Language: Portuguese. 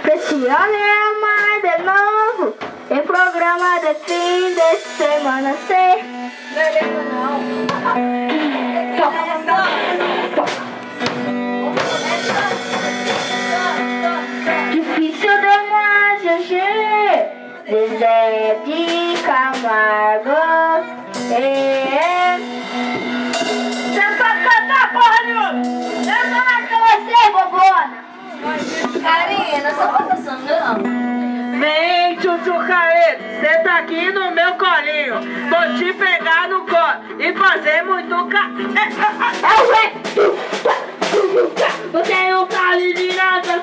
Pressione mais de novo. Em programa de fim de semana, sei. Não lembro não. Difícil demais, Gigi. Zezé de Camargo. Você não pode cantar, porra nenhuma. Eu tô mais com você, bobona. Karina, só pra não. Vem, Chuchu Caído, senta aqui no meu colinho. Vou te pegar no colo e fazer muito Você não sabe de nada,